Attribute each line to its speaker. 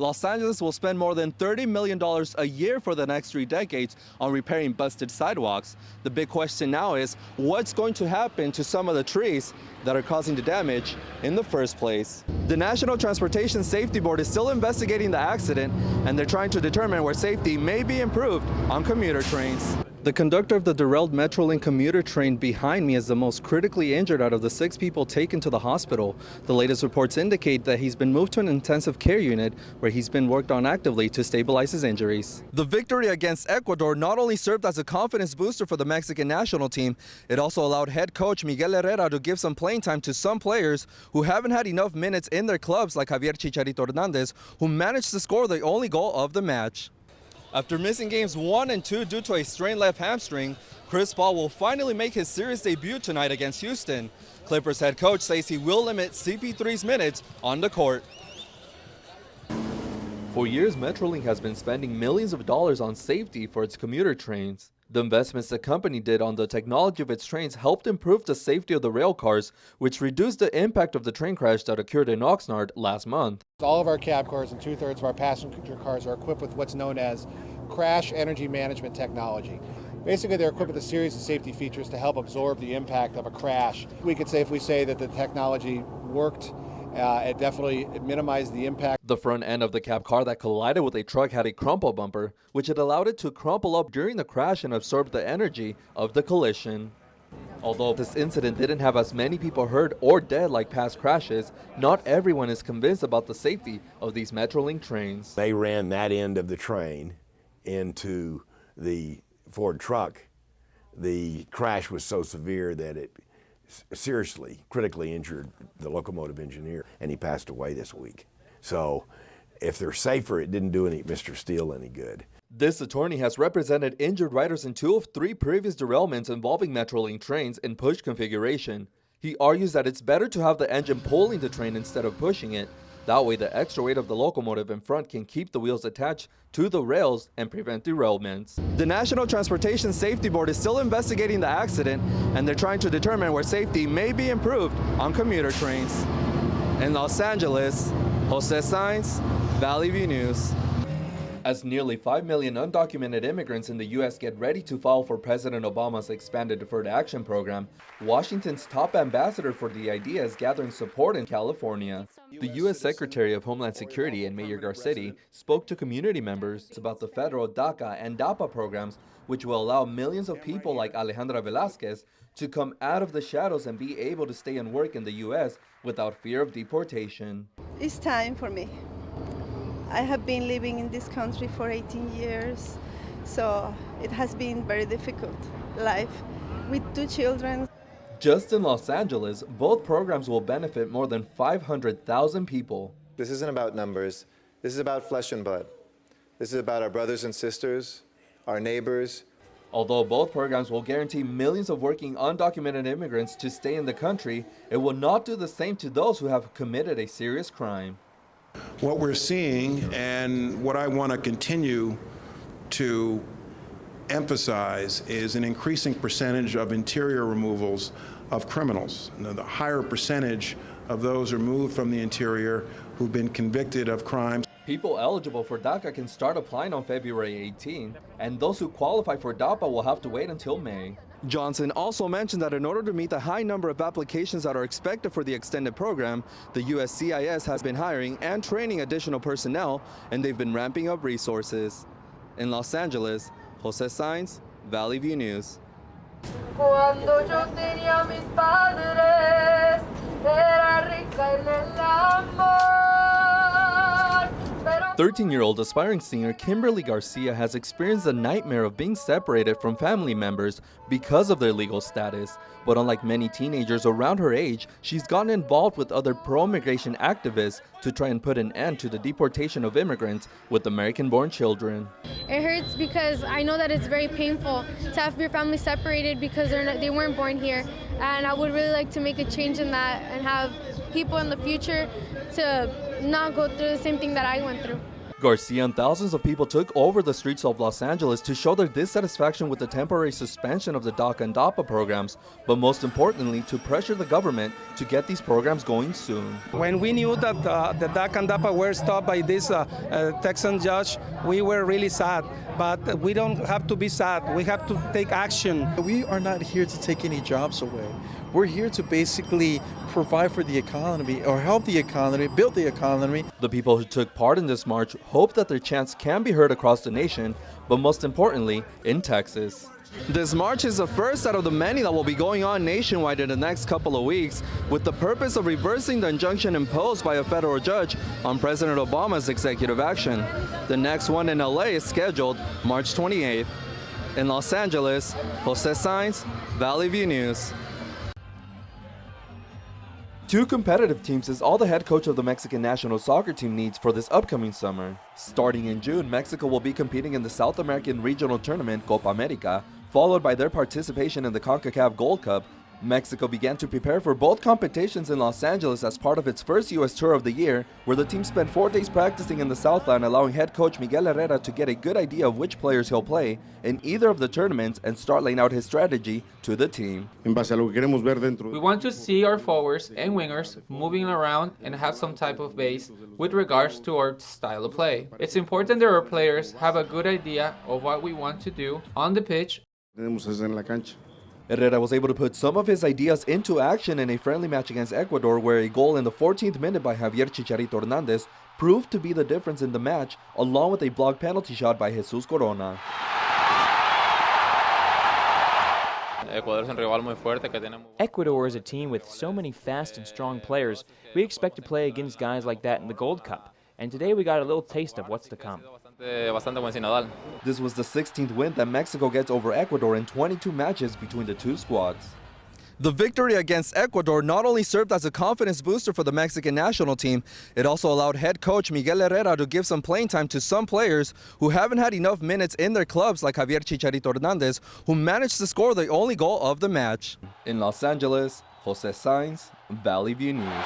Speaker 1: Los Angeles will spend more than $30 million a year for the next 3 decades on repairing busted sidewalks. The big question now is, what's going to happen to some of the trees that are causing the damage in the first place? The National Transportation Safety Board is still investigating the accident, and they're trying to determine where safety may be improved on commuter trains. The conductor of the derailed Metrolink commuter train behind me is the most critically injured out of the 6 people taken to the hospital. The latest reports indicate that he's been moved to an intensive care unit where he's been worked on actively to stabilize his injuries. The victory against Ecuador not only served as a confidence booster for the Mexican national team, it also allowed head coach Miguel Herrera to give some playing time to some players who haven't had enough minutes in their clubs, like Javier Chicharito Hernandez, who managed to score the only goal of the match. After missing games 1 and 2 due to a strained left hamstring, Chris Paul will finally make his series debut tonight against Houston. Clippers head coach says he will limit CP3's minutes on the court. For years, Metrolink has been spending millions of dollars on safety for its commuter trains. The investments the company did on the technology of its trains helped improve the safety of the rail cars, which reduced the impact of the train crash that occurred in Oxnard last month.
Speaker 2: All of our cab cars and 2/3 of our passenger cars are equipped with what's known as crash energy management technology. Basically, they're equipped with a series of safety features to help absorb the impact of a crash. We could safely say that the technology worked. It definitely minimized the impact.
Speaker 1: The front end of the cab car that collided with a truck had a crumple bumper, which had allowed it to crumple up during the crash and absorb the energy of the collision. Although this incident didn't have as many people hurt or dead like past crashes, not everyone is convinced about the safety of these Metrolink trains.
Speaker 3: They ran that end of the train into the Ford truck. The crash was so severe that it seriously, critically injured the locomotive engineer, and he passed away this week. So if they're safer, it didn't do Mr. Steele any good.
Speaker 1: This attorney has represented injured riders in 2 of 3 previous derailments involving Metrolink trains in push configuration. He argues that it's better to have the engine pulling the train instead of pushing it. That way, the extra weight of the locomotive in front can keep the wheels attached to the rails and prevent derailments. The National Transportation Safety Board is still investigating the accident, and they're trying to determine where safety may be improved on commuter trains. In Los Angeles, Jose Saenz, Valley View News. As nearly 5 million undocumented immigrants in the U.S. get ready to file for President Obama's expanded Deferred Action Program, Washington's top ambassador for the idea is gathering support in California. The U.S. Secretary of Homeland Security and Mayor Garcetti spoke to community members about the federal DACA and DAPA programs, which will allow millions of people like Alejandra Velazquez to come out of the shadows and be able to stay and work in the U.S. without fear of deportation.
Speaker 4: It's time for me. I have been living in this country for 18 years, so it has been very difficult life with 2 children.
Speaker 1: Just in Los Angeles, both programs will benefit more than 500,000 people.
Speaker 5: This isn't about numbers. This is about flesh and blood. This is about our brothers and sisters, our neighbors.
Speaker 1: Although both programs will guarantee millions of working undocumented immigrants to stay in the country, it will not do the same to those who have committed a serious crime.
Speaker 6: What we're seeing, and what I want to continue to emphasize, is an increasing percentage of interior removals of criminals. Now, the higher percentage of those removed from the interior who've been convicted of crimes.
Speaker 1: People eligible for DACA can start applying on February 18, and those who qualify for DAPA will have to wait until May. Johnson also mentioned that in order to meet the high number of applications that are expected for the extended program, the USCIS has been hiring and training additional personnel, and they've been ramping up resources. In Los Angeles, Jose Saenz, Valley View News. 13-year-old aspiring singer Kimberly Garcia has experienced the nightmare of being separated from family members because of their legal status. But unlike many teenagers around her age, she's gotten involved with other pro-immigration activists to try and put an end to the deportation of immigrants with American-born children.
Speaker 7: It hurts because I know that it's very painful to have your family separated because they weren't born here. And I would really like to make a change in that and have people in the future to not go through the same thing that I went through.
Speaker 1: Garcia and thousands of people took over the streets of Los Angeles to show their dissatisfaction with the temporary suspension of the DACA and DAPA programs, but most importantly, to pressure the government to get these programs going soon.
Speaker 8: When we knew that the DACA and DAPA were stopped by this Texan judge, we were really sad. But we don't have to be sad. We have to take action.
Speaker 9: We are not here to take any jobs away. We're here to basically provide for the economy or help the economy, build the economy.
Speaker 1: The people who took part in this march hope that their chants can be heard across the nation, but most importantly, in Texas. This march is the first out of the many that will be going on nationwide in the next couple of weeks, with the purpose of reversing the injunction imposed by a federal judge on President Obama's executive action. The next one in LA is scheduled March 28th. In Los Angeles, Jose Saenz, Valley View News. Two competitive teams is all the head coach of the Mexican national soccer team needs for this upcoming summer. Starting in June, Mexico will be competing in the South American regional tournament Copa America, followed by their participation in the CONCACAF Gold Cup. Mexico began to prepare for both competitions in Los Angeles as part of its first U.S. tour of the year, where the team spent 4 days practicing in the Southland, allowing head coach Miguel Herrera to get a good idea of which players he'll play in either of the tournaments and start laying out his strategy to the team.
Speaker 10: We want to see our forwards and wingers moving around and have some type of base with regards to our style of play. It's important that our players have a good idea of what we want to do on the pitch.
Speaker 1: Herrera was able to put some of his ideas into action in a friendly match against Ecuador, where a goal in the 14th minute by Javier Chicharito Hernandez proved to be the difference in the match, along with a blocked penalty shot by Jesus Corona.
Speaker 11: Ecuador is a team with so many fast and strong players. We expect to play against guys like that in the Gold Cup. And today we got a little taste of what's to come.
Speaker 1: This was the 16th win that Mexico gets over Ecuador in 22 matches between the two squads. The victory against Ecuador not only served as a confidence booster for the Mexican national team, it also allowed head coach Miguel Herrera to give some playing time to some players who haven't had enough minutes in their clubs, like Javier Chicharito Hernandez, who managed to score the only goal of the match. In Los Angeles, Jose Saenz, Valley View News.